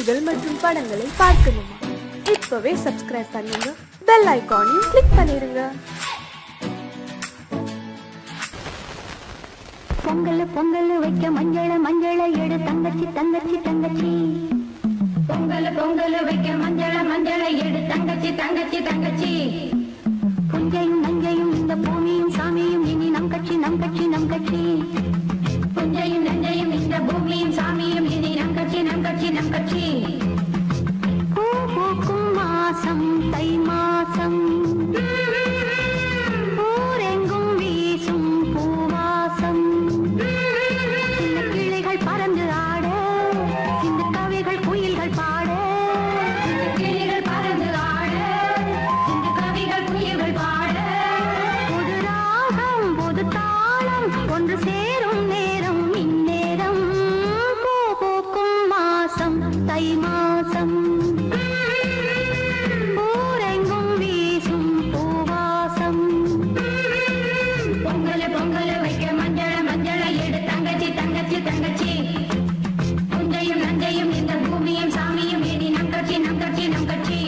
செய்திகள் மற்றும் படங்களை பார்க்கணுமா? இப்பவே சப்ஸ்கிரைப் பண்ணுங்க, பெல் ஐகானையும் கிளிக் பண்ணிருங்க. பொங்கல் பொங்கல் வைக்க மஞ்சள மஞ்சள எடு தங்கச்சி தங்கச்சி தங்கச்சி. பொங்கல் பொங்கல் வைக்க மஞ்சள மஞ்சள எடு தங்கச்சி தங்கச்சி தங்கச்சி. புஞ்சையும் நஞ்சையும் இந்த பூமியும் சாமியும் இனி நம் கட்சி நம் கட்சி நம் கட்சி. புஞ்சையும் நஞ்சையும் இந்த பூமியும் சாமியும் இனி நம் கட்சி நம் கட்சி நம் கட்சி. பூ பூக்கும் மாசம் தை மாசம், ஊரெங்கும் வீசும் பூவாசம். சின்ன கிளிகள் பறந்து ஆட, இந்த கவிகள் குயில்கள் பாட. சின்ன கிளிகள் பறந்து ஆட, இந்த கவிகள் குயில்கள் பாட. புது ராகம் புது தாளம் ஒன்று சேரும் நேரம் இந்நேரம். பூ பூக்கும் மாசம் தை மாசம், ஊரெங்கும் வீசும் பூவாசம். பொங்கல் பொங்கல் வைக்க மஞ்சள மஞ்சள எடு தங்கச்சி தங்கச்சி தங்கச்சி. புஞ்சையும் நஞ்சையும் இந்த பூமியும் சாமியும் இனி நம் கட்சி நம் கட்சி நம் கட்சி.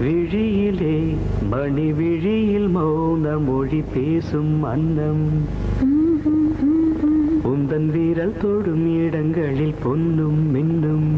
விழியிலே மணி விழியில் மௌன மொழி பேசும் அன்னம் உந்தன் வீரல் தொடும் இடங்களில் பொன்னும் மின்னும்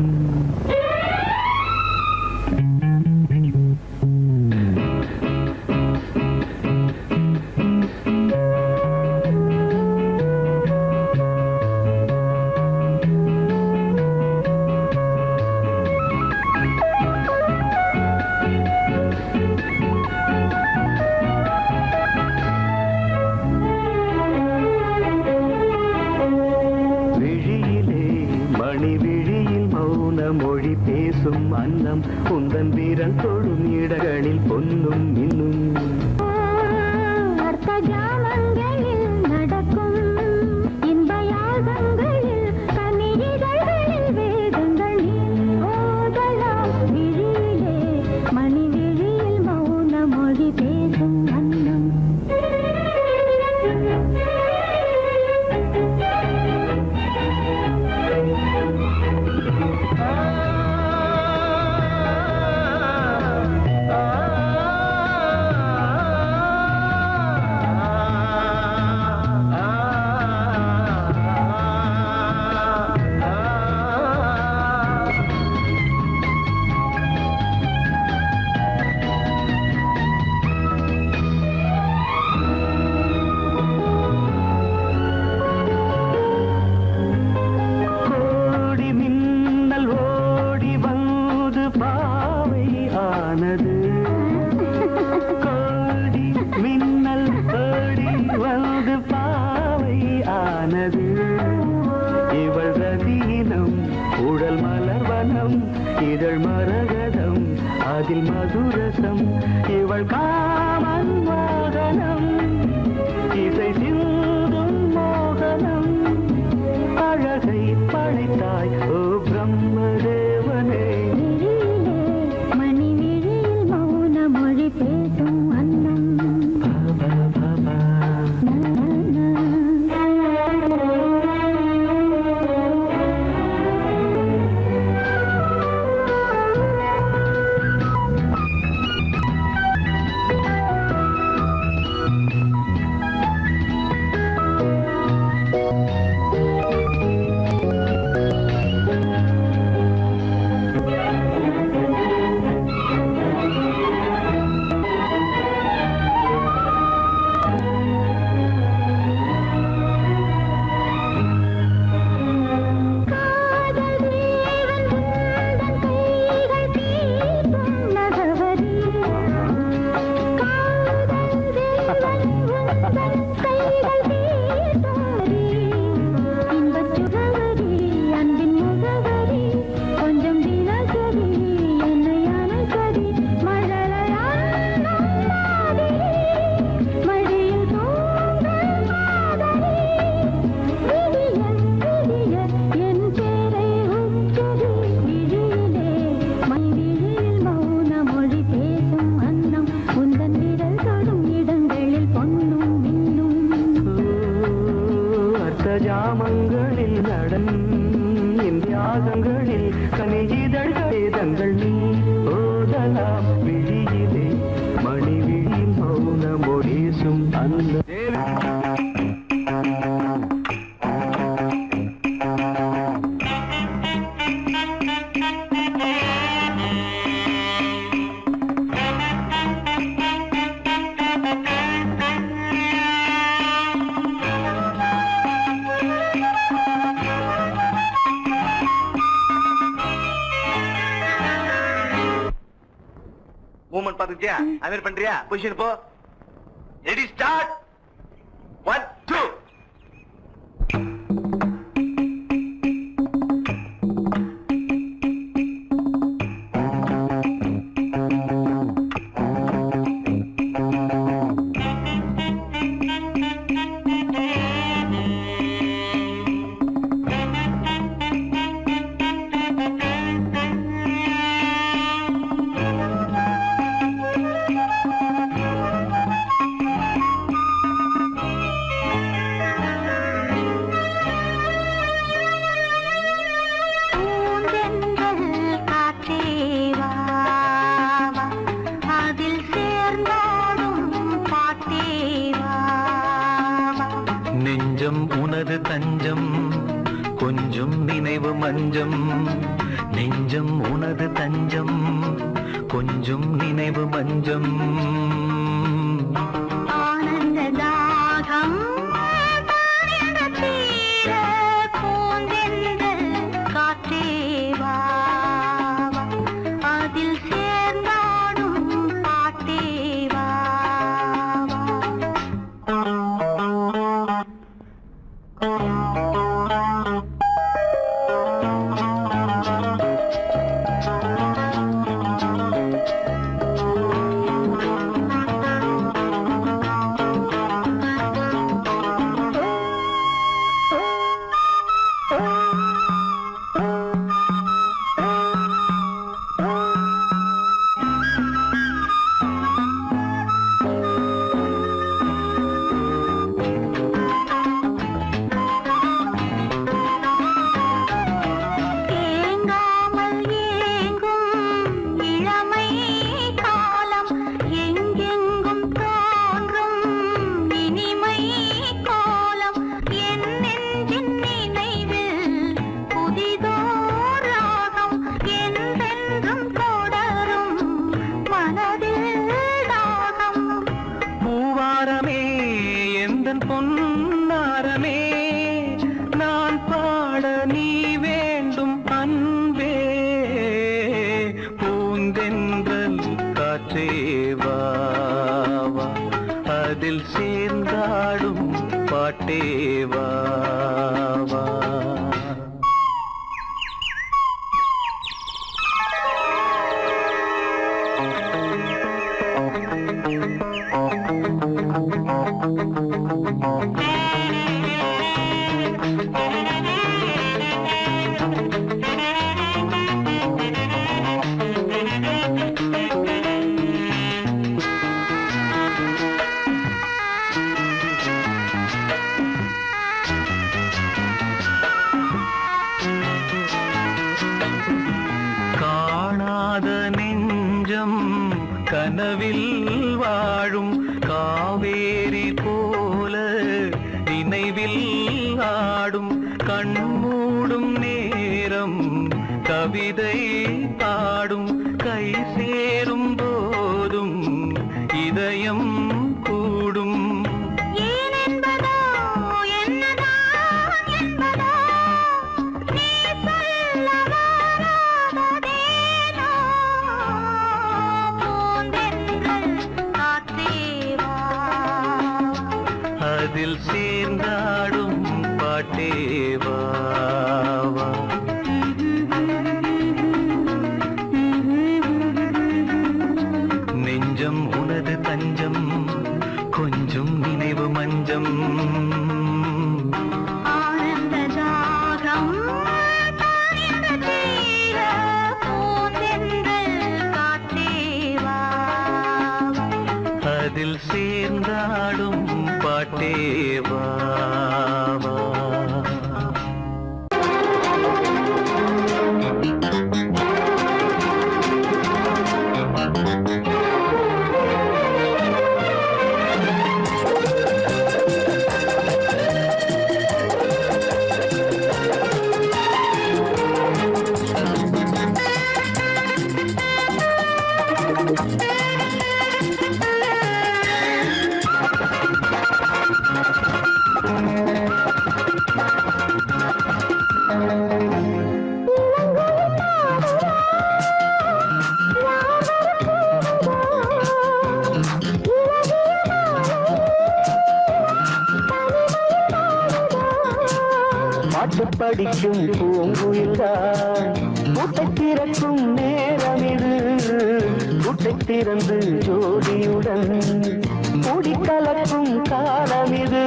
மொழி பேசும் அன்னம் உந்தன் வீரல் தொடும் இடங்களில் பொன்னும் இன்னும் அர்த்த ஜாமங்களில் நடக்கும் இன்ப யாகங்களில் கனியிதழ்களில் வேதங்கள் ஓதலாம் விழியிலே மணி விழியில் மௌன மொழி பேசும் அன்னம் இதழ் மரகதம் அதில் மதுரசம் இவள் காமன் மோகனம் இசை சிந்தும் மோகனம் அழகை படைத்தாய் ஓ பிரம்மதேவனே மணி விழியில் மௌன மொழி பேசும் அன்னம் ஜாமங்களில் நடன் இந்தியாகங்களில் கனியிதழ்கள் நீ ஓதலாம் விழியிலே மணி விழி மௌன மொழிசும் அந்த மூமெண்ட் பாத்துக்கிட்டியா அமீர் பண்றியா பொசிஷன் போ ரெடி ஸ்டார்ட் 1 2 Thank you. கொஞ்சம் நினைவு மஞ்சம் நெஞ்சம் உனது தஞ்சம் கொஞ்சம் நினைவு மஞ்சம் ஆனந்த தாகம் தீர பூந்தென்றல் காற்றே வா அதில் சேர்ந்தாடும் பாட்டே வா பொன்னாரமே நான் பாட நீ வேண்டும் அன்பே பூந்தென்றல் காற்றே வா அதில் சேர்ந்தாடும் பாட்டே வா காணாத நெஞ்சம் கனவில் வாழும் காவேரி போல நினைவில் ஆடும் கண்மூடும் நேரம் கவிதை பாடும் கை சேரும் போதும் இதயம் கூடும் அதில் சேர்ந்தாடும் பாட்டே வா நெஞ்சம் உனது தஞ்சம் கொஞ்சம் நினைவு மஞ்சம் ஆனந்த தாகம் தீர பூந்தென்றல் காற்றே வா அதில் சேர்ந்தாடும் பாட்டே வா பாட்டு படிக்கும் பூங்குயில்தான் கூட்டை திறக்கும் நேரம் இது கூட்டை திறந்து ஜோடியுடன் கூடி கலக்கும் காலம் இது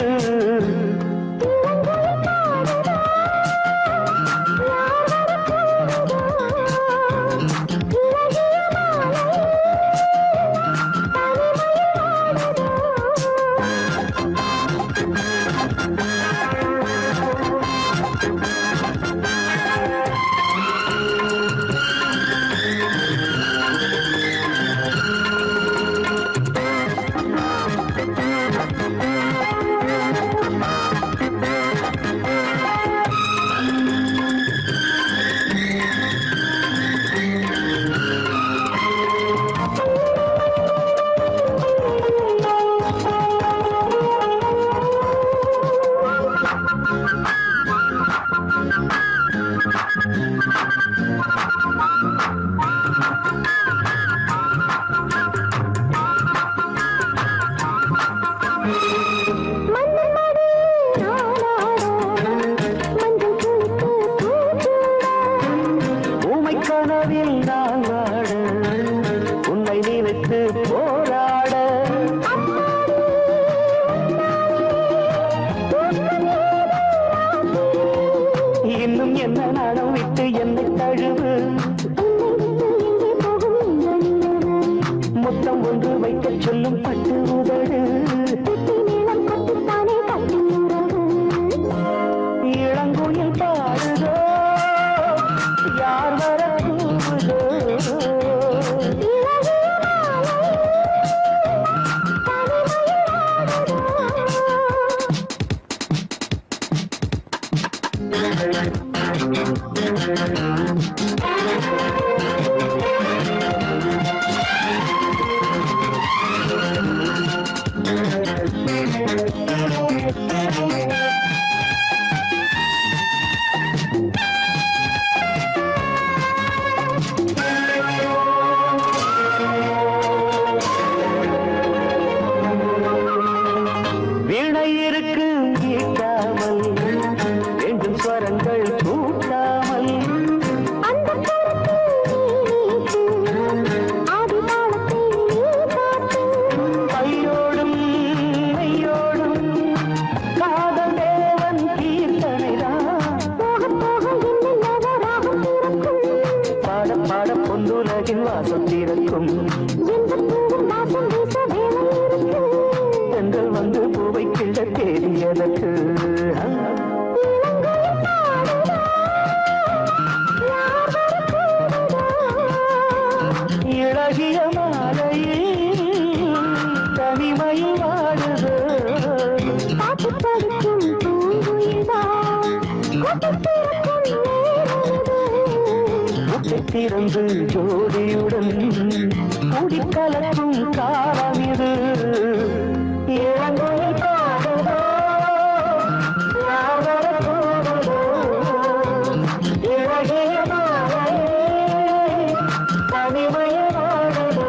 திறந்து ஜோடியுடன் குடிக்கலக்கும் காலம் இது இளங்கோயில் பாடுதோ யாவர போடுதோ இழகிய மாலையே தனிமைய வாடுதோ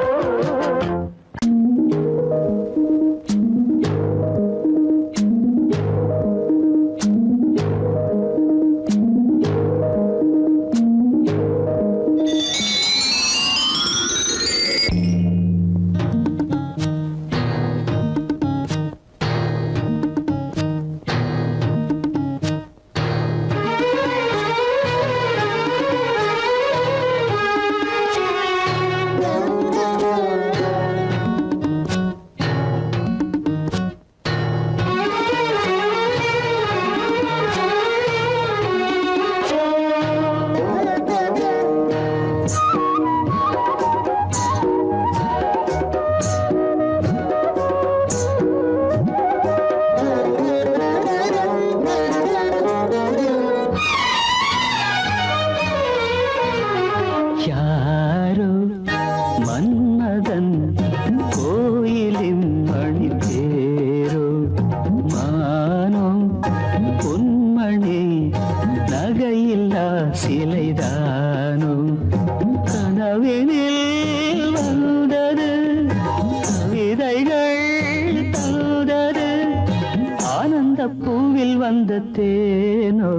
பூவில் வந்த தேனோ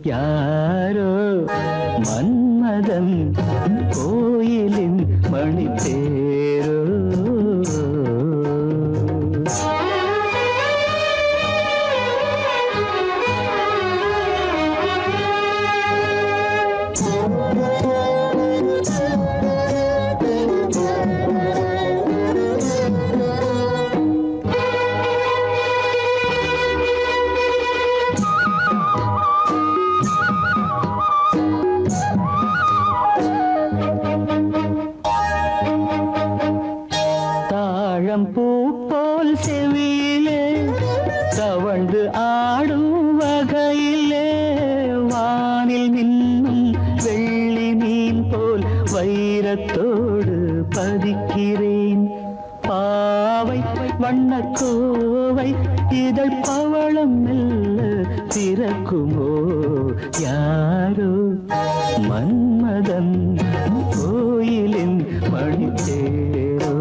யாரோ மன்மதன் கோயிலின் மணி தேரோ யாரோ மன்மதன் கோயிலின் மணித்தேரோ.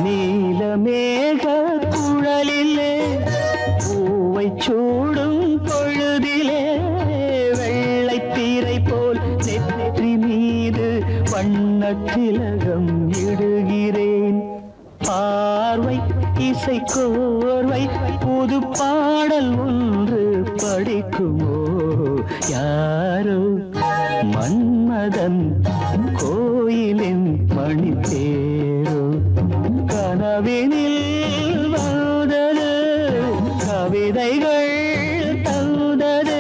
நீலமேக குழலிலே பூவை சூடும் பொழுதிலே வெள்ளைத்தீரை போல் நெற்றி மீது வண்ணத்திலகம் இடுகிறேன். பார்வை இசை கோர்வை புது பாடல் ஒன்று படிக்குமோ யாரோ மன்மதன் கோயிலின் மணித்தேரோ. கனவினில் வந்தது கவிதைகள் தந்தது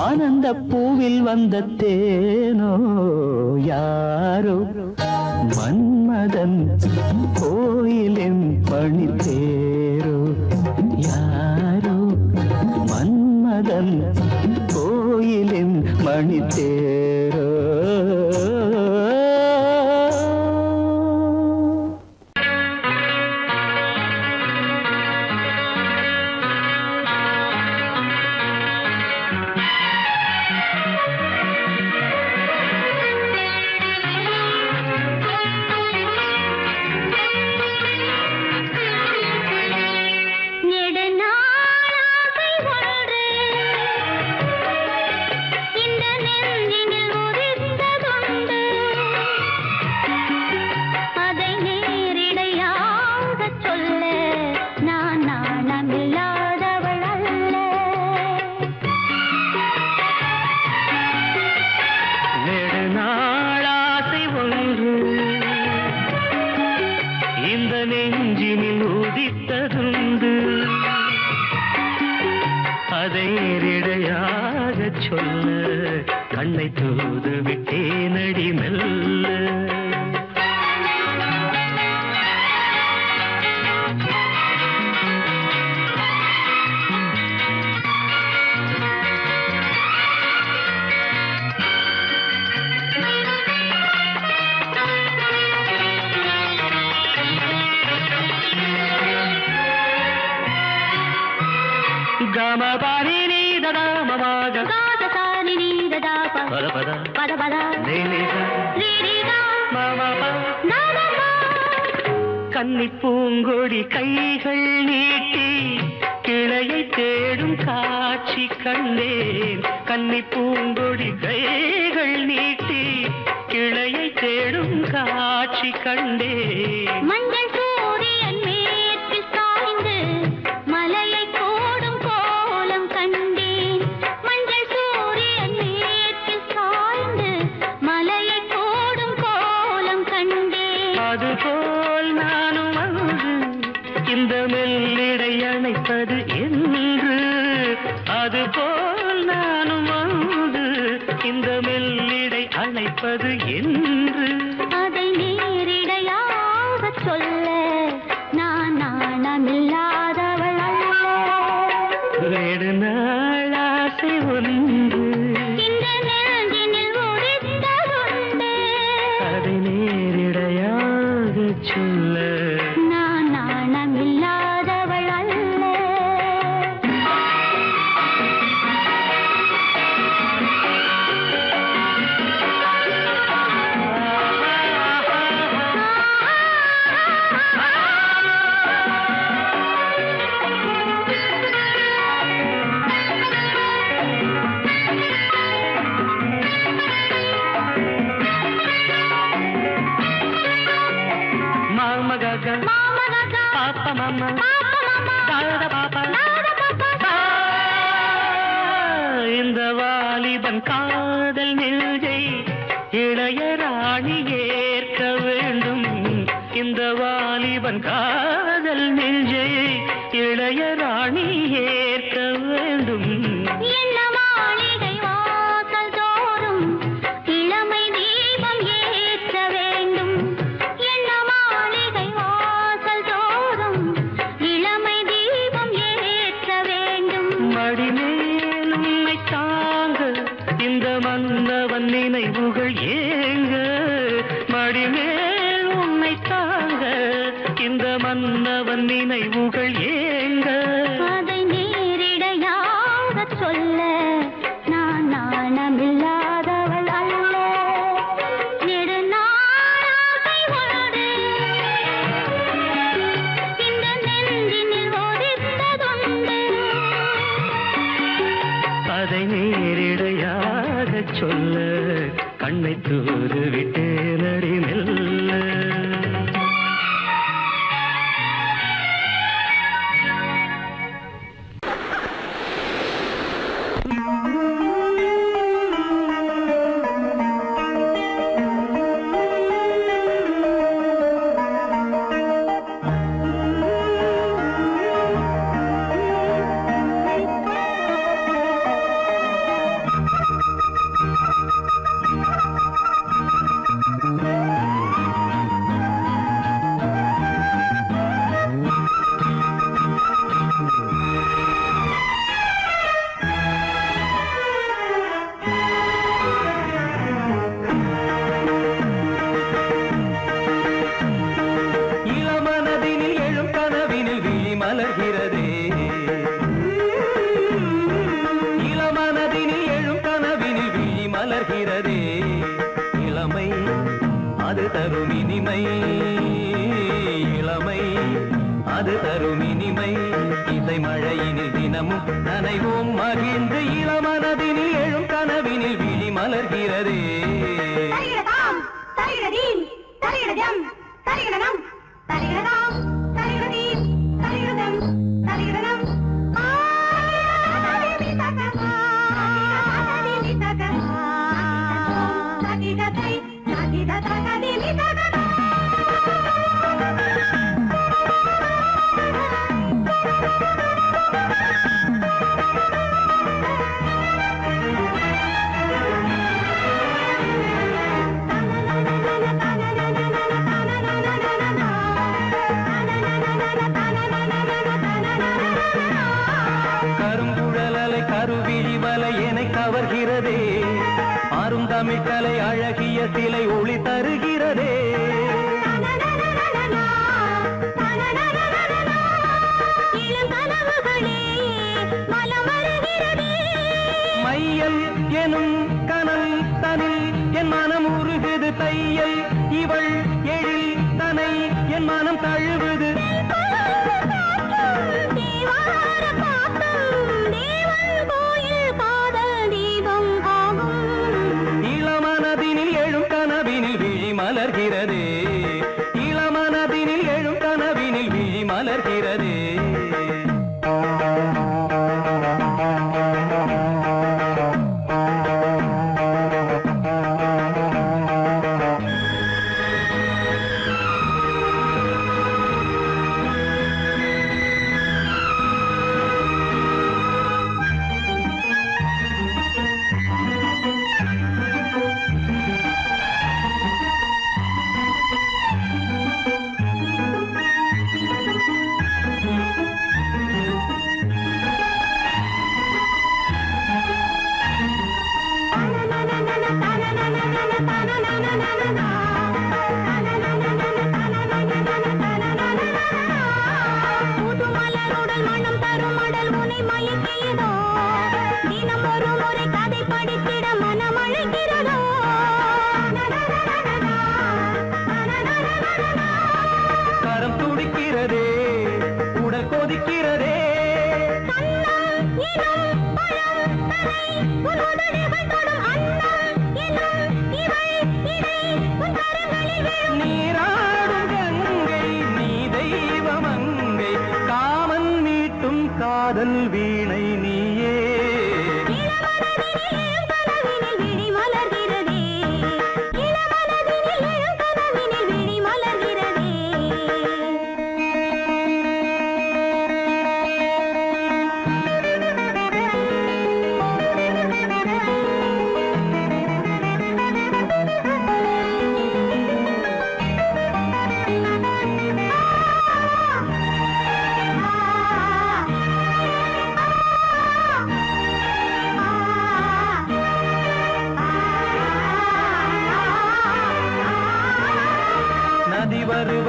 ஆனந்த பூவில் வந்த தேனோ யாரோ மன்மதன் கோயிலின் மணித்தேரோ. யாரோ மன்மதன் கோயிலின் மணித்தேரோ. கண்ணை தூது விட்டேனடி மெல்ல. கமபாரி நீ ததா மமாக காதசாரி நீ ததா பத பத பத பத நீனிதா நீனிதா மமபா நமபா. கன்னி பூங்கொடி கைகள் நீட்டி கிளையை தேடும் காட்சி கண்டேன். கன்னி பூங்கொடி கைகள் நீட்டி கிளையை தேடும் காட்சி கண்டேன். மஞ்சள் சூரியன் மேற்கு சாய்ந்து மலையை கோடும் கோலம் கண்டேன். மஞ்சள் சூரியன் மேற்கு சாய்ந்து மலையை கோடும் கோலம் கண்டேன். அதுபோல் நானும் வந்து இந்த மெல்லிடை அணைப்பது என்று. அதுபோல் நானும் வந்து இந்த மெல்லிடை அணைப்பது என்று. அதை நேரிடையாக சொல்ல நான் நாணமில்லாதவள் அல்ல. நெடுநாள் ஆசை ஒன்று இந்த நெஞ்சினில் உதித்ததுண்டு. அதை நேரிடையாக சொல்ல நான் நாணமில்லாதவள் அல்ல. காதல் நெஞ்சை இளைய ராணி ஏற்க வேண்டும். இந்த வாலிபன் காதல் நெஞ்சை இளைய ராணி ஏற்க வேண்டும். என்ன மாளிகை வாசல் தோறும் இளமை தீபம் ஏற்ற வேண்டும். என்ன மாளிகை வாசல் தோறும் இளமை தீபம் ஏற்ற வேண்டும். மடிமேல் உன்னை தாங்க இந்த மன்னவன் நினைவுகள் ஏங்க. மடிமேல் உன்னை தாங்க இந்த மன்னவன் நினைவுகள் ஏங்க. அதை நேரிடையாக சொல்ல நான் நாணமில்லாதவள் அல்ல. நெடுநாளாசை ஒன்று இந்த நெஞ்சினில் ஒதித்ததுண்டு. அதை நேரிடையாக சொல்ல கண்ணை தூது விட்டேனடி மெல்ல. காதல் வீணை நீயே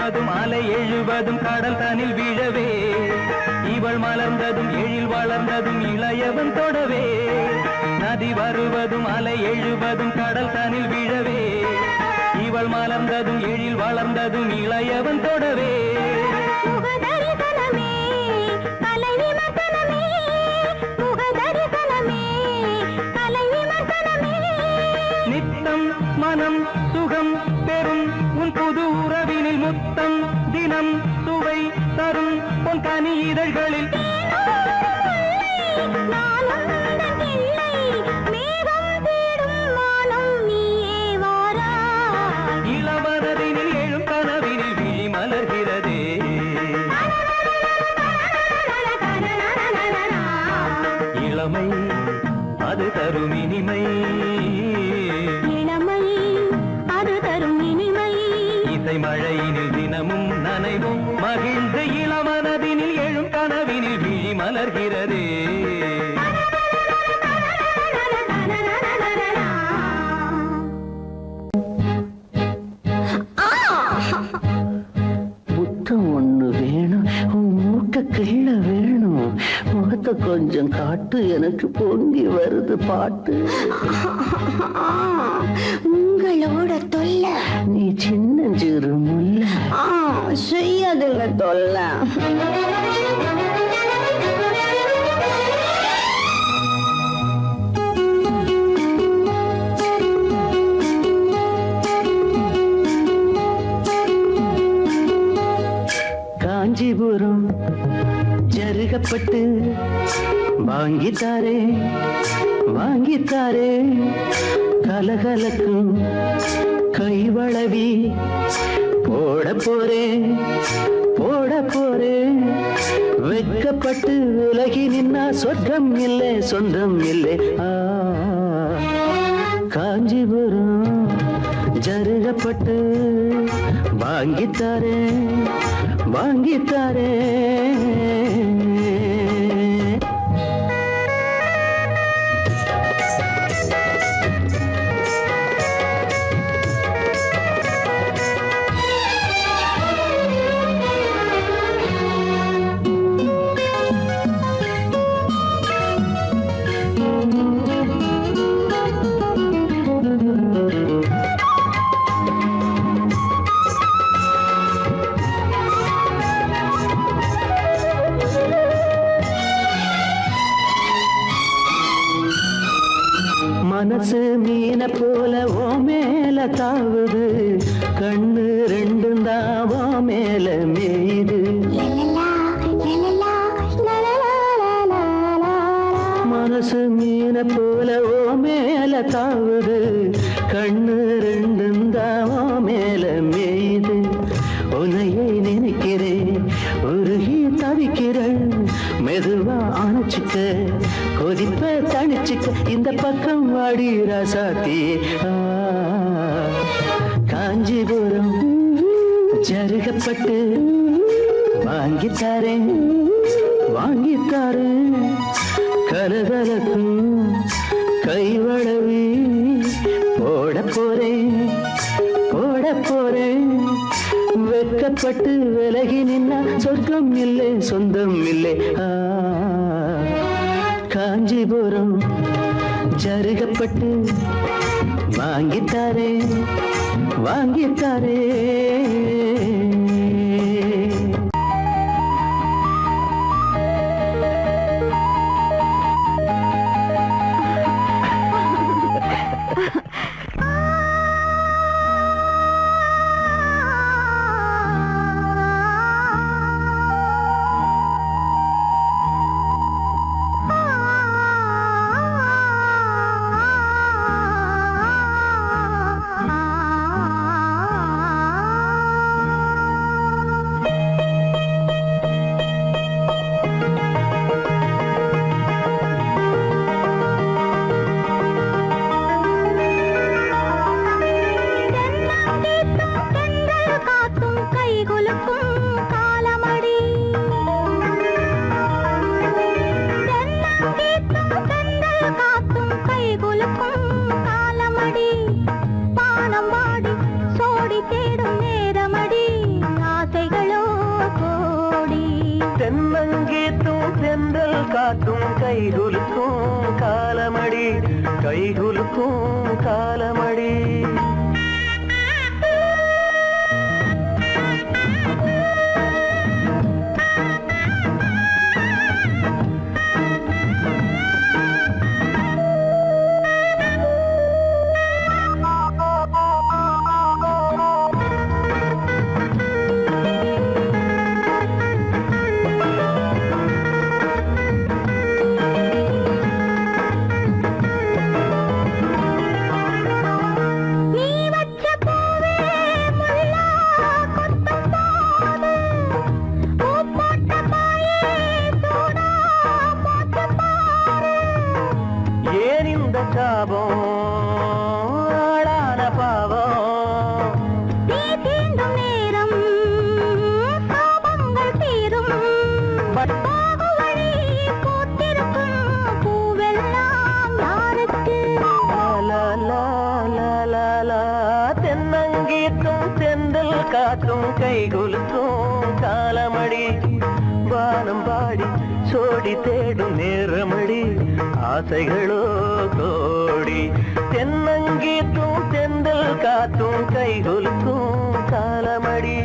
வருவதும் அலை எழுவதும் கடல் தனில் வீழவே இவள் மலர்ந்ததும் எழில் வளர்ந்ததும் இளையவன் தொடவே நதி வருவதும் அலை எழுவதும் கடல் தனில் வீழவே இவள் மலர்ந்ததும் எழில் வளர்ந்ததும் இளையவன் தொடவே நித்தம் மனம் சுகம் பெறும் உன் புது உறவினில் முத்தம் தினம் சுவை தரும் உன் கனி இதழ்களில் இளவரதினில் எழும் கனவினில் விழி மலர்கிறதே இளமை அது தரும் இனிமை இசை மழையினில் தினமும் நனைவும் மகிழ்ந்து இளமனதினில் எழும் கனவினில் விழி மலர்கிறதே முத்தம் ஒண்ணு வேணும், உன் மூக்க கீழ வேணும், முகத்தை கொஞ்சம் காட்டு, எனக்கு பொங்கி வருது பாட்டு. உங்களோட தொல்லை நீ சின்னஞ்சிறு முல்ல செய்யாதுங்க தொல்லை. காஞ்சிபுரம் ஜருகப்பட்டு வாங்கித்தாரே வாங்கித்தாரே கலகலக்கும் கைவளவி போட போறேன் போட போறேன் வெட்கப்பட்டு விலகி நின்னா சொர்க்கம் இல்லை சொந்தம் இல்லை. காஞ்சிபுரம் ஜருகப்பட்டு வாங்கித்தாரே வாங்கித்தாரே. மனசு மீன போல ஓ மேல தாவுது, கண்ணு ரெண்டும் தாவோ மேல மேயுது. மனசு மீன போல ஓ மேல தாவுது, கண்ணு ரெண்டும் தாவோ மேல மேயுது. உன்னையே நினைக்கிறேன் உருகி தவிக்கிறேன், மெதுவா அணைச்சிக்க கொதிப்ப தணிச்சுக்க இந்த பக்கம் வாடி ராசாத்தி. காஞ்சிபுரம் ஜருகப்பட்டு வாங்கித்தாரேன் வாங்கித்தாரேன் கலகலக்கும் கைவளவி போட போறேன் போட போறேன். வெட்கப்பட்டு விலகி நின்னா சொர்க்கம் இல்லை சொந்தம் இல்லை. காஞ்சிபுரம் ஜருகப்பட்டு வாங்கித்தாரே வாங்கித்தாரே. கைகுலுக்கும் காலமடி கைகுலுக்கும் காலமடி காற்றும் கைகுலுக்கும் காலமடி வானம் பாடி சோடி தேடும் நேரமடி ஆசைகளோ கோடி தென்னங்கீற்றும் தென்றல் காற்றும் கைகுலுக்கும் காலமடி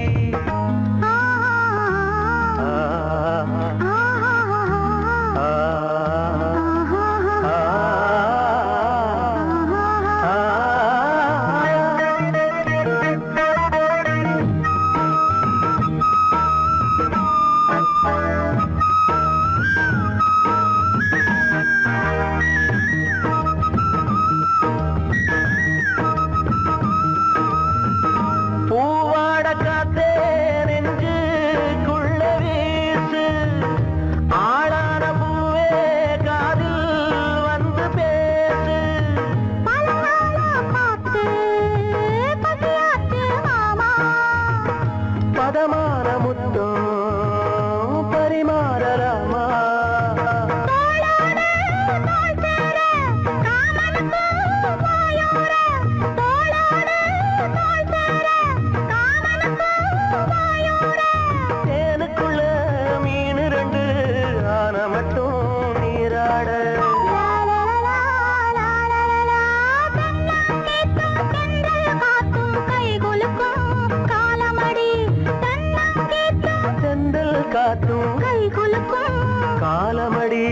காலமடி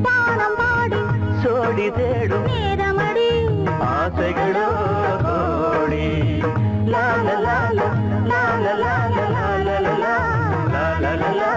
பானம் பாடி சோடி தேடும் நேரமடி ஆசைகளோ கோடி லால லால லால லால லால லால லால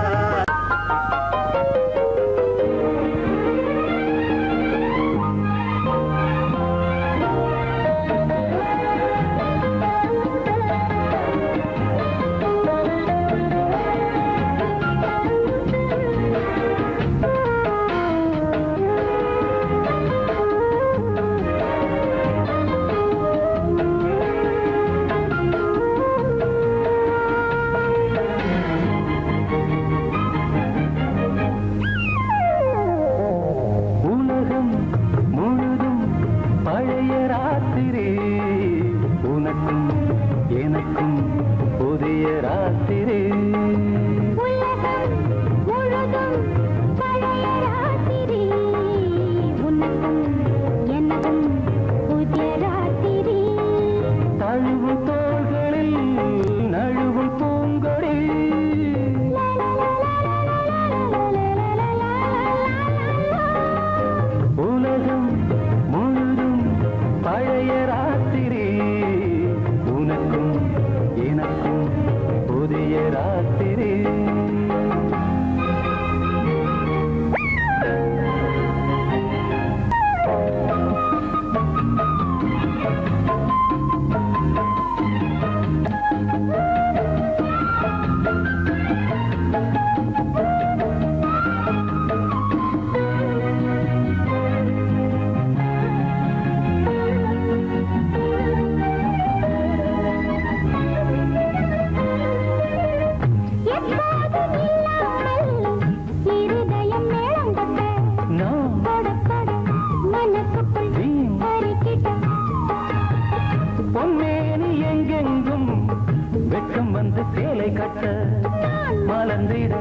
மலர்ந்திட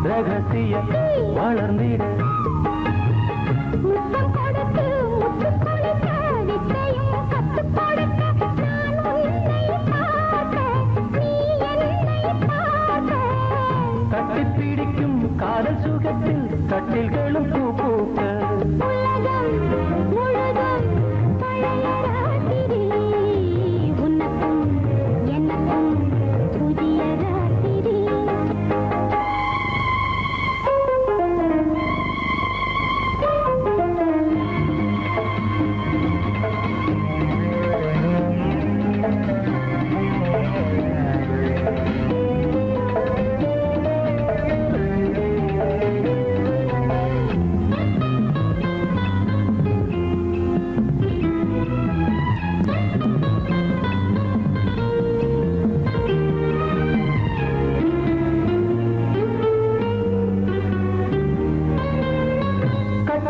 ரகசிய வளர்ந்திட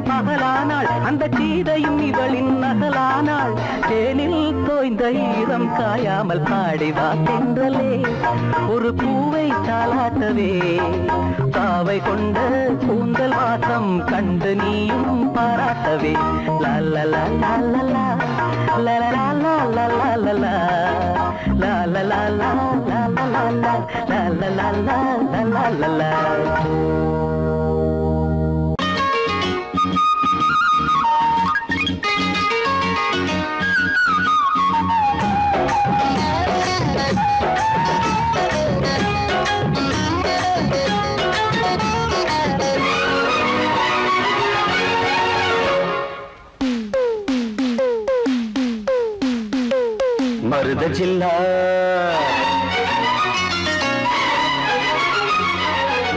சீதையும் பகலானாள், அந்த சீதையும் இவளின் நகலானாள். தேனில் தோய்ந்த ஈரம் காயாமல் பாடிவா தென்றலே, ஒரு பூவை தாலாட்டவே. காவை கொண்ட கூந்தல் வாசம் கண்டு நீயும் பாராட்டவே. லல்லலா லல்லலா லல்லலா லல்லலா லல்லலா லல்லலா லல்லலா லல்லலா. மருத ஜில்லா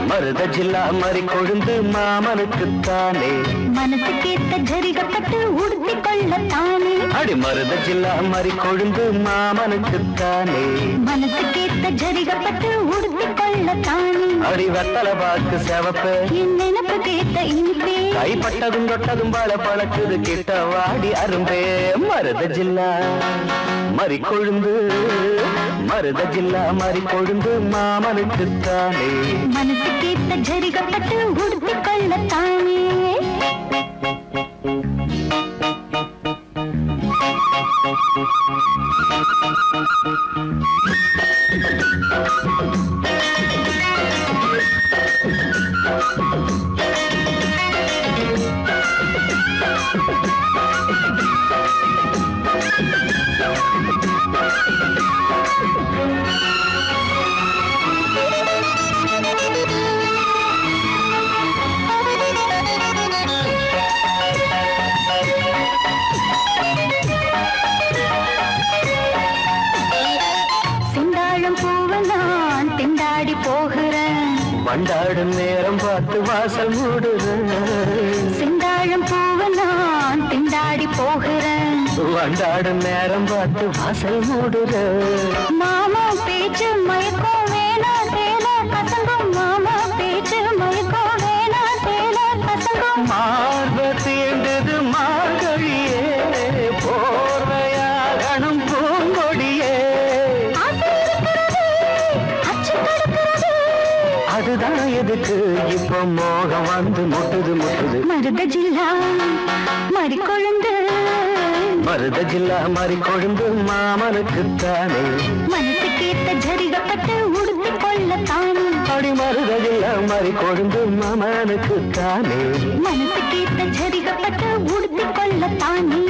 மருத ஜில்லா மறி கொழுந்து மாமனுக்குத்தானே, மனசு கேட்ட ஜரிகப்பட்டு உடுத்தி கொள்ளத்தானே. அடி மருத ஜில்லா மறி கொழுந்து மாமனுக்குத்தானே, மனசு கேட்ட ஜரிகப்பட்டு உடுத்தி கொள்ளத்தானே. அடி வத்தல பாக்கு செவப்ப என் நினப்பு கேட்ட இனிப்பே, கைப்பட்டதும் தொட்டதும் பல பழக்குது கிட்ட வாடி அரும்பே. மருத ஜில்லா மறி கொழுந்து மருத ஜில்லா மறி கொழுந்து மாமனுக்குத்தானே, மனசு கேட்ட ஜரிகப்பட்டு உடுத்தி கொள்ளத்தானே. வண்டாடும் நேரம் பார்த்து வாசல் மூடுறேன், செந்தாழம் பூவை நான் திண்டாடி போகிறேன். வண்டாடும் நேரம் பார்த்து வாசல் மூடுறேன். மாமா பேச்சு மயக்கம் வேணா சேல பசங்கும், மாமா பேச்சு மயக்கம் வேணா சேல பசங்கும். மார்ப தீண்டது மார்கழியே, போர்வையாகணும் பூங்கொடியே. அதுதான் எதுக்கு இப்போ மோகம் வந்து முட்டுது முட்டுது. மருத ஜில்லா மறி கொழுந்து மருத ஜில்லா மறி கொழுந்து மாமனுக்குத்தானே, மனசு கேட்ட ஜரிகப்பட்டு உடுத்தி கொள்ளத்தானே. அடி மருத ஜில்லா மறி கொழுந்து மாமனுக்குத்தானே, மனசு கேட்ட ஜரிகப்பட்டு உடுத்தி கொள்ளத்தானே.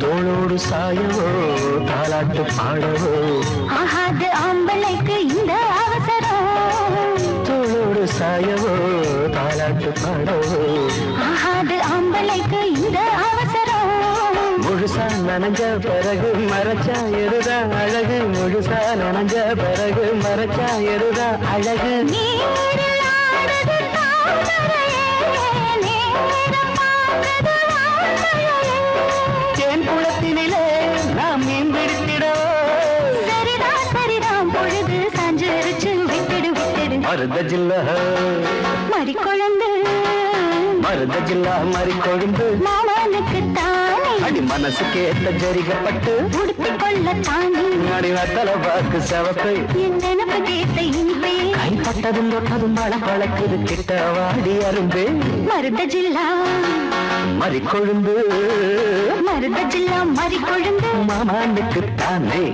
தோளோடு சாயவோ தாலாட்டு பாடவோ, ஆகாது ஆம்பளைக்கு இந்த அவசரம். தோளோடு சாயவோ தாலாட்டு பாடவோ, ஆகாது ஆம்பளைக்கு இந்த அவசரம். முழுசா நனைஞ்ச பிறகு மறைச்சா எருதான் அழகு, முழுசா நனைஞ்ச பிறகு மறைச்சா எருதான் அழகு. நீரில் ஆடுது தாமரையே, நேரம் பார்க்குது வான்மழையே. தேன் குளத்தினிலே நாம் மீன் பிடித்திடவோ, சரிதான் சரிதான் பொழுது சாஞ்சிருச்சு விட்டுடு விட்டுடு. மருத ஜில்லா மறி கொழுந்து மருத ஜில்லா மறி கொழுந்து மாமனுக்கு தானே, அடி மனசு கேட்ட ஜரிகப்பட்டு உடுத்தி கொள்ளத்தானே. அடி வத்தல பாக்கு செவப்பை என் நினப்பு கேட்ட இனிப்பே, கைப்பட்டதும் தொட்டதும் பல பழக்குது கிட்ட வாடி அரும்பே. மருத ஜில்லா மறி கொழுந்து மருத ஜில்லா மறி கொழுந்து மாமனுக்குத்தானே.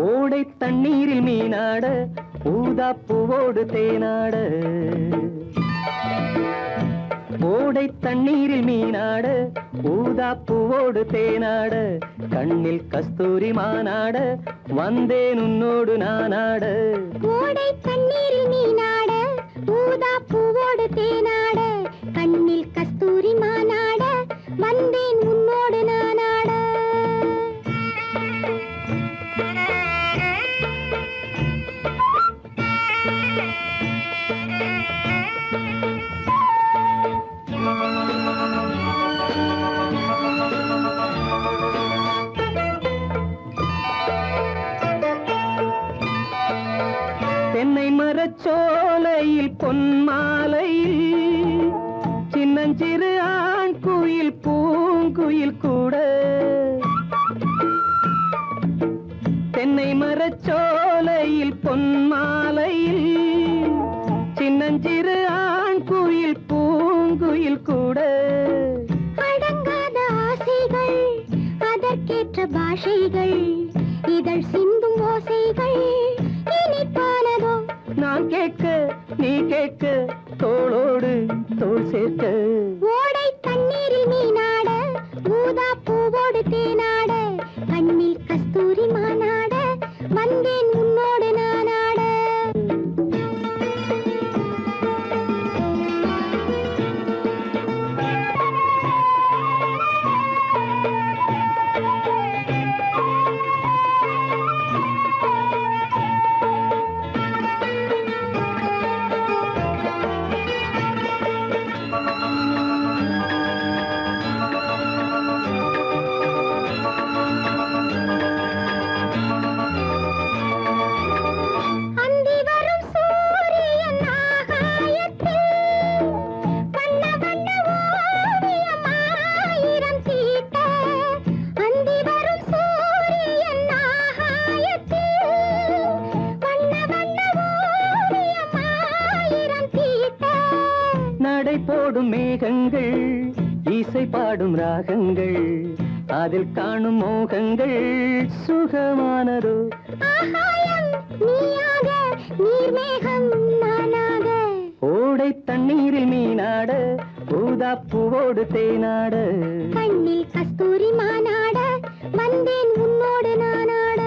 ஓடை தண்ணீரில் மீனாட ஊதா பூவோடு தேனாட, ஓடை தண்ணீரில் மீனாட ஊதா பூவோடு தேனாட கண்ணில் கஸ்தூரி மானாட வந்தேன் உன்னோடு நானாட ஓடை தண்ணீரில் மீனாட ஊதா பூவோடு தேனாட கண்ணில் கஸ்தூரி மானாட வந்தேன் உன்னோடு நானாட தென்னை மரச்சோலையில் பொன்மாலையில் சின்னஞ்சிறு ஆண் குயில் பூங்குயில் கூட தென்னை மரச்சோலையில் பொன்மாலையில் சின்னஞ்சிறு ஆண் குயில் பூங்குயில் கூட அடங்காத ஆசைகள் அதற்கேற்ற பாஷைகள் இதழ் சிந்தும் ஓசைகள் இனிப்பானதோ நான் கேட்க நீ கேட்க தோளோடு தோள் சேர்க்க ஓடை தண்ணீரில் மீனாட ஊதா பூவோடு தேனாட கண்ணில் கஸ்தூரி மானாட வந்தேன் உன்னோடு நானாட நடை போடும் மேகங்கள் இசை பாடும் ராகங்கள் அதில் காணும் மோகங்கள் சுகமானதோ ஓடை தண்ணீரில் மீனாட ஊதா பூவோடு தேனாட கண்ணில் கஸ்தூரி மானாட வந்தேன் உன்னோடு நானாட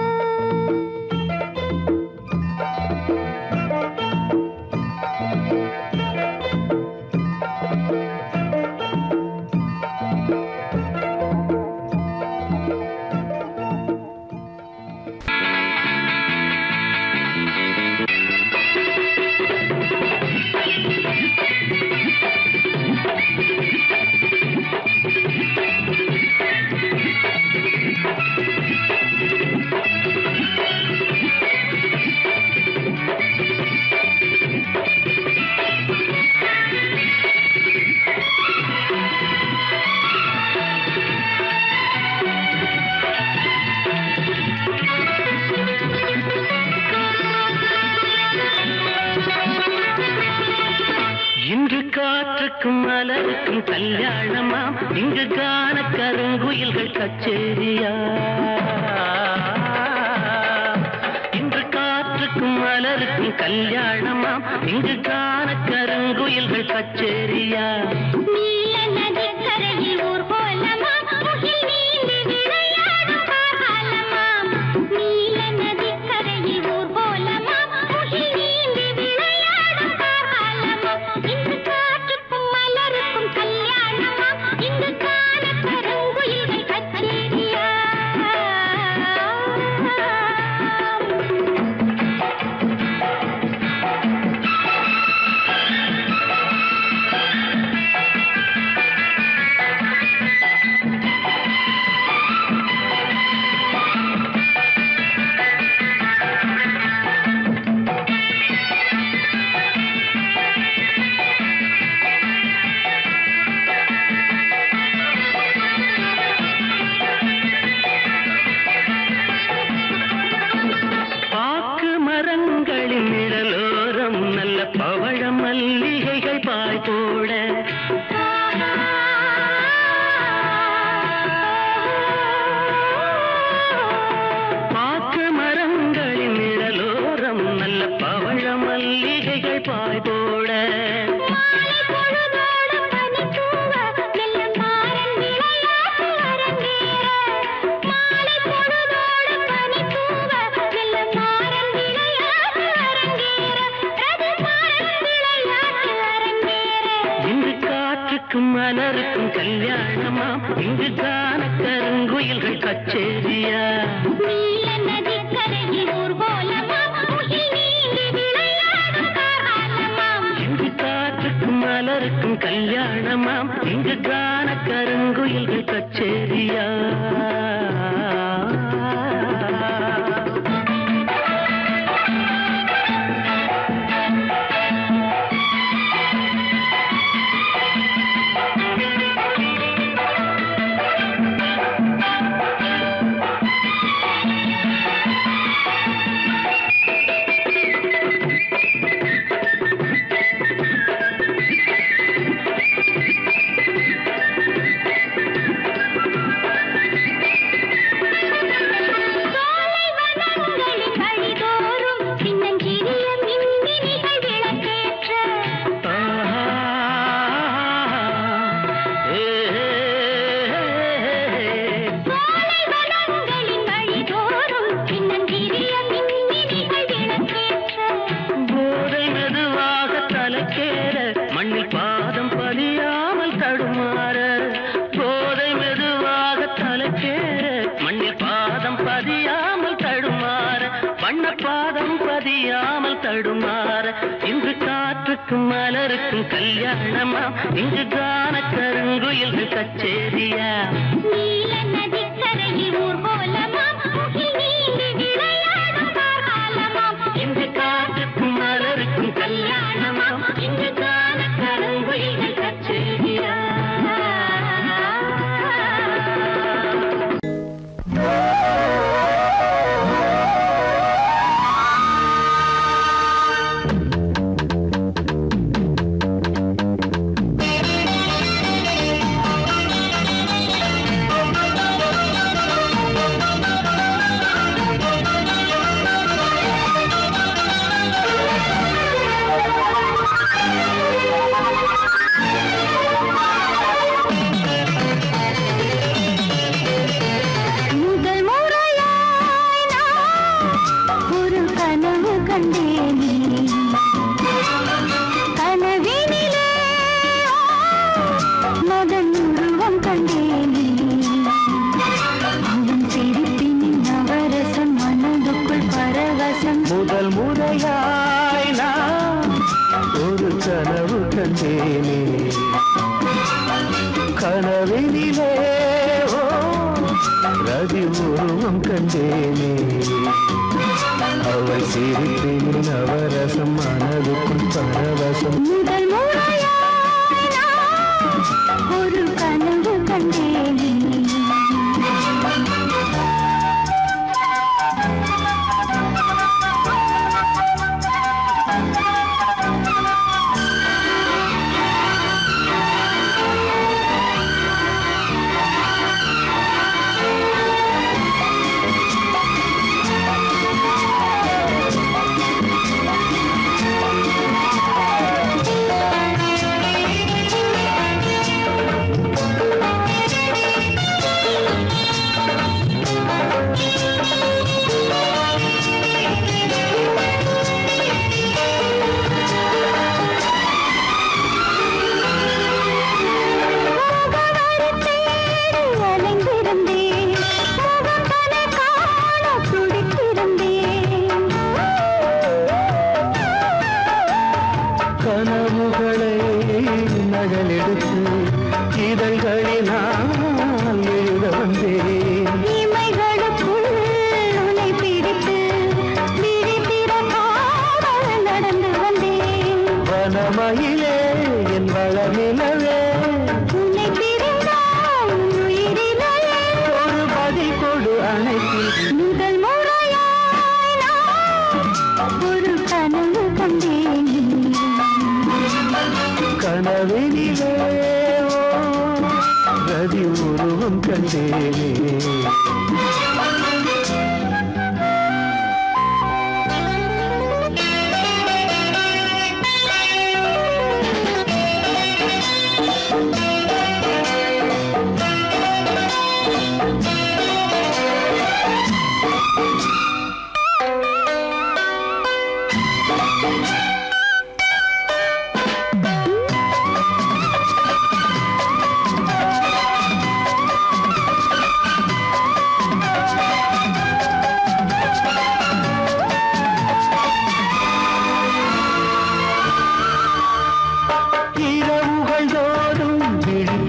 இன்று காற்றுக்கும் மலருக்கும் கல்யாணமாம் இங்கு காண கருங்குயில்கள் கச்சேரியா இன்று காற்றுக்கும் மலருக்கும் கல்யாணமாம் இங்கு காண கருங்குயில்கள் கச்சேரியா காற்றுக்கும் மலருக்கும் கல்யாணமா இங்கு காண கருங்குயில்கள் கச்சேரியா நீல நதிக்கரையில் ஊர்வலமா முகில் நீங்கி விளையாடும் காரணமாம் இங்கு காற்றுக்கும் மலருக்கும் கல்யாணமாம் இங்கு காண கருங்குயில்கள் கச்சேரியா மலருக்கும் கல்யாணமா இங்கு காண கருங்குயில்கள் கச்சேரியா நீல நதிக்கரையில் ஊர்வலமா முகில் நீங்கி விளையாடும் காரணமாம் இங்கு காற்றுக்கும் மலருக்கும் கல்யாணமா இங்கு காண கருங்குயில்கள் கச்சேரியா முதல் முறையாய் நான் ஒரு கனவு கண்டேனே கனவினிலே ரதி உருவம் கண்டேனே அவள் சிரிப்பின் நவரசம் மனதுக்குள் பரவசம் முதல் முறையாய் நான் ஒரு கனவு கண்டேனே கனவுகளை நகலெடுத்து இதழ்களினால் எழுத வந்தேன் இமைகளுக்குள் உன்னை பிடித்து விழித்திறக்காமல் நடந்து வந்தேன் வனமயிலே என் வளநிலவே உன்னை பிரிந்தால் உயிரிலே ஒரு பதில் கொடு அணைத்தில் முதல் முறையாய் நான் ஒரு கனவு கண்டேன் கனவினிலே ரதி உருவம் கண்டேனே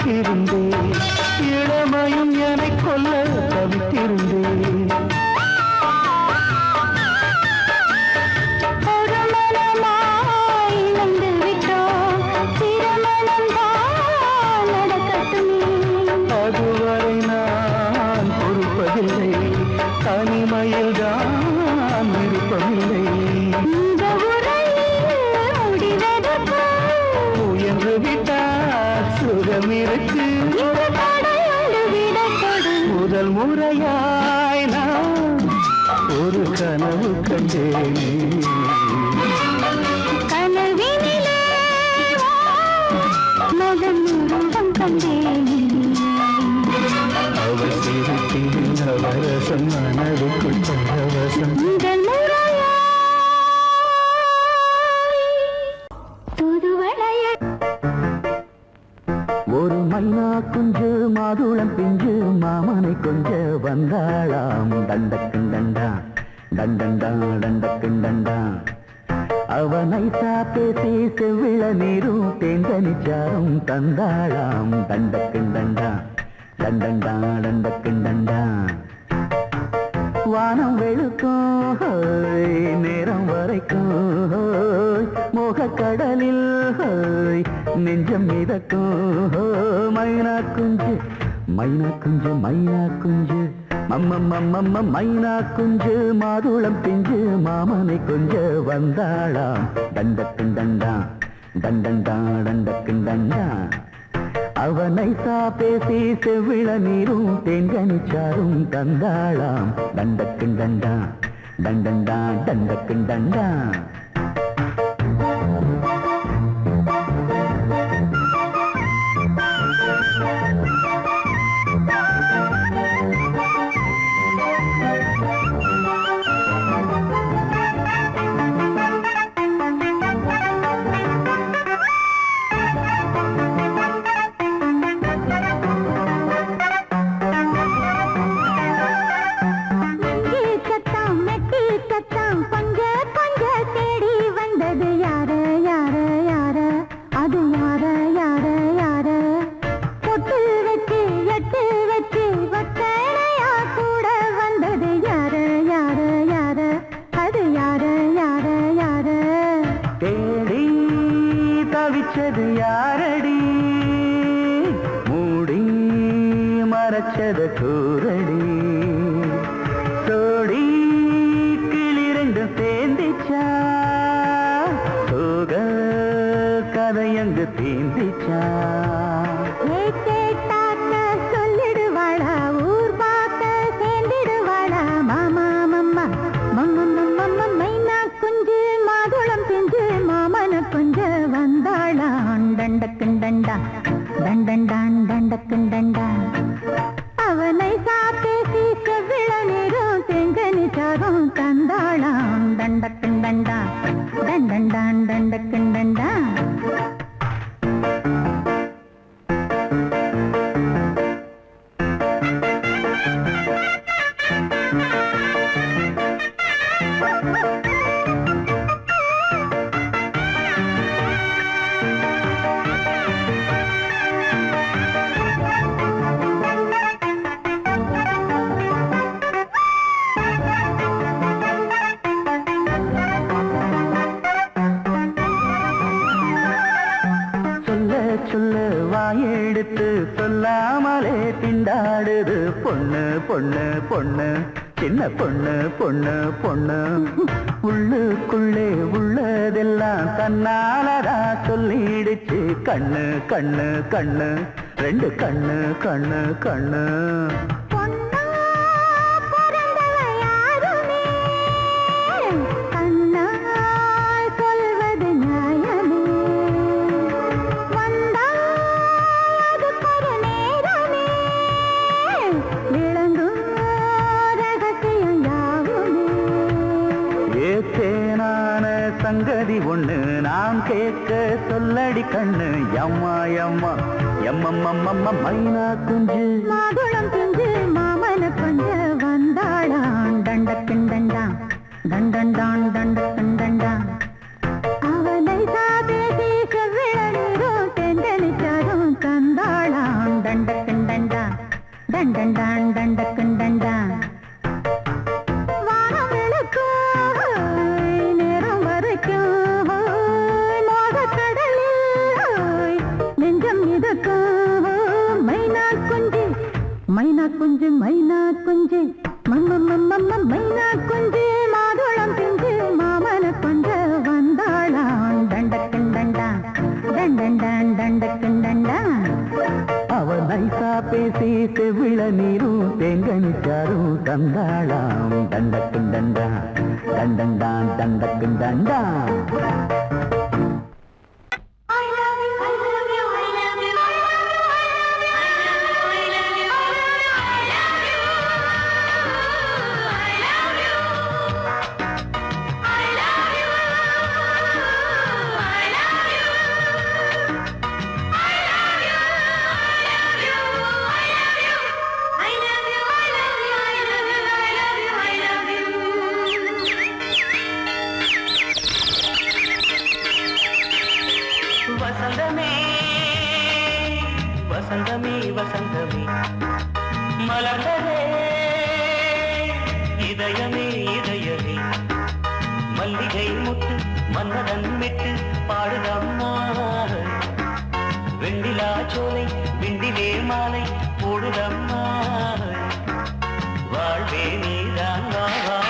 துடித்திருந்தேன் இளமையும் என்னை கொல்ல தவித்திருந்தேன் ஒரு மனமாய் இணைந்து விட்டோம் திருமணம் தான் நடக்கட்டுமே அதுவரை நான் பொறுப்பதில்லை தனிமையில் தான் விருப்பமில்லை இந்த உரையில் முடிவதற்கு முயன்று விட்டால் சுகம் இருக்கு இந்த தடையோடு விடை கொடு முதல் முறையாய் நான் ஒரு கனவு கண்டேனே கனவினிலே மகன் உருவம் கண்டேனே அவள் சிரிப்பில் நவரசம் மனதுக்குள் பரவசம் முதல் முறையாய் தூதுவளைய ஒரு மைனா குஞ்சு மாதுளம் பிஞ்சு மாமனை கொஞ்ச வந்தாளாம் தண்டக்குண்டண்டா தண்டண்டா தண்டக்குண்டண்டா அவனை பேசி செவ்விள நீரும் தேங்கனிச்சாரும் தந்தாளாம் தண்டக்குண்டண்டா தண்டண்டா தண்டக்குண்டண்டா வானம் வெளுக்கும் ஹோய், நேரம் வரைக்கும் ஹோய், மோகக்கடலில் ஹோய், நெஞ்சம் மிதக்கும் ஹோய், மைனா குஞ்சு மைனா குஞ்சு மைனா குஞ்சு மம்மம்மம்மம்ம மைனா குஞ்சு மாதுளம் பிஞ்சு மாமனை கொஞ்ச வந்தாளாம் தண்டக்குண்டண்டா தண்டண்டா தண்டக்குண்டண்டா அவனை பேசி செவ்விள நீரும் தேங்கனிச்சாரும் தந்தாளாம் தண்டக்குண்டண்டா தண்டண்டா தண்டக்குண்டண்டா கூரடி சோடி கிளிரண்டு சேர்ந்திச்சா சோக கதையங்கு தீந்திச்சா சொல்லிடுவாளா ஊர் பார்க்க சேர்ந்திடுவாளா மாமா மம்மா மம்ம மைனா குஞ்சு மாதுளம் பிஞ்சு மாமன கொஞ்ச வந்தாளான் தண்டக்குண்டண்டா தண்டண்டான் தண்டக்குண்டண்டா அவனை பேசி செவ்விள நீரும் தெங்கனிச்சாரும் தந்தாளாம் தண்டக்குண்டண்டா தண்டண்டான் தண்டக்குண்டண்டா சொல்ல வாயெடுத்து சொல்லாமலே திண்டாடுது பொண்ணு பொண்ணு பொண்ணு சின்ன பொண்ணு பொண்ணு பொண்ணு உள்ளுக்குள்ளே உள்ளதெல்லாம் தன்னாலதா சொல்லிடுச்சு கண்ணு கண்ணு கண்ணு ரெண்டு கண்ணு கண்ணு கண்ணு சங்கதி ஒண்ணு நாம் கேட்க சொல்லடி கண்ணு எம்மா எம்மா எம்மம்மம்மம்ம மைனா குஞ்சு மாதுளம் பிஞ்சு மாமன கொஞ்ச வந்தாளான் தண்டக்குண்டண்டா தண்டண்டான் தண்டக்குண்டண்டா அவனை பேசி செவ்விள நீரும் தெண்டனிச்சாரும் தந்தாளான் குஞ்சு மைனா குஞ்சு மைனா குஞ்சு மாதுளம் பிஞ்சு மாமன கொஞ்ச வந்தாளாம் தண்டக்கண்டண்டா தண்டண்டான் தண்டக்கண்டண்டா. அவ நைசா பேசி செவிள நீரும் தேங்கனிச்சாரும் தந்தாளாம் தண்டக்குண்டண்டா தண்டண்டான் தண்டக்குண்டண்டா. வசந்தமே வசந்தமே வசந்தமே மலர்ந்ததே இதயமே இதயமே மல்லிகை முட்டு மன்னதன் மெட்டு பாடுதம்மா. வெண்ணிலா சோலை விண்டிலே மாலை போடுதம்மா. வாழ்வே நீதான் வா வா.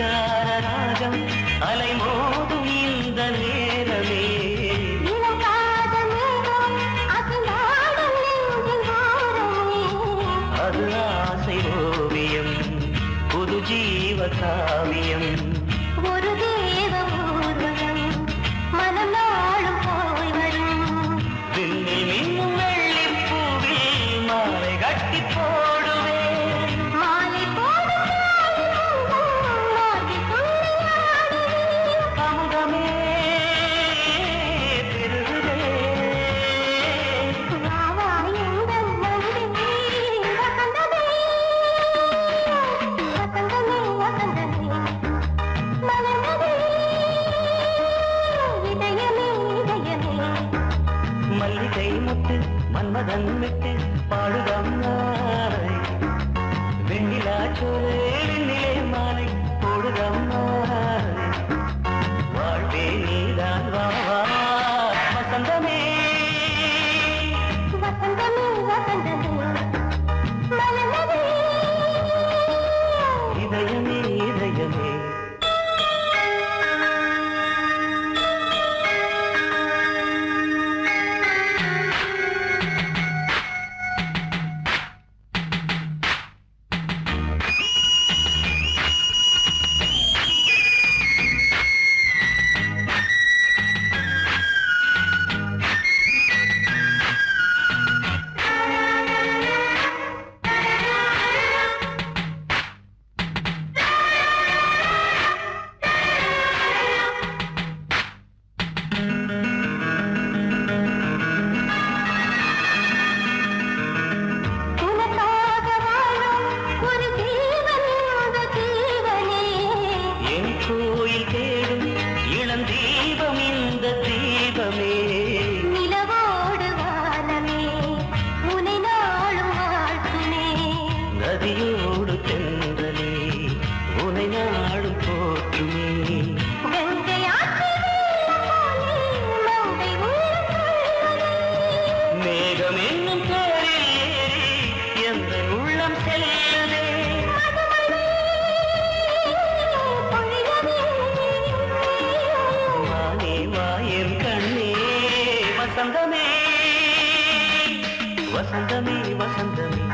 ராகம் அலை மோதும் இந்த நேரமே அது ஆசை ஓவியம் புது ஜீவ காவியம் ஒரு தேவ ஊர்வலம் மனம் நாளும் போய் வரும் விண்ணில் மின்னும் வெள்ளி பூவில் மாலை கட்டி போடுவேன் மாலை போடும் அமுதமே பெருகுதே மல்லிகை முத்து மன்மதன் விட்டு பாடுதம் நாய் வெண்ணிலா சோலை வெண்ணிலே மாலை போடுதம் நாய் வாழ்வே நீதான் வா வா வசந்தமே வசந்தமே வசந்தமே மலர்ந்ததே இதயமே இதயமே நதியோடு தென்றலே உனை நாடும் போற்றுமே மேகம் என்னும் பேரில் ஏறி எந்த உள்ளம் செல்லுதே வானே வாயன் கண்ணே வசந்தமே வசந்தமே வசந்தமே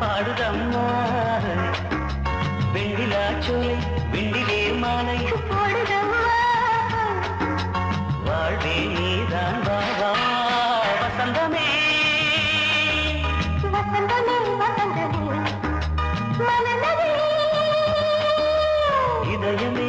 பாடுதம்மா வெண்ணிலா சோலை வெண்ணிலே மாலை போடுதம்மா இதயமே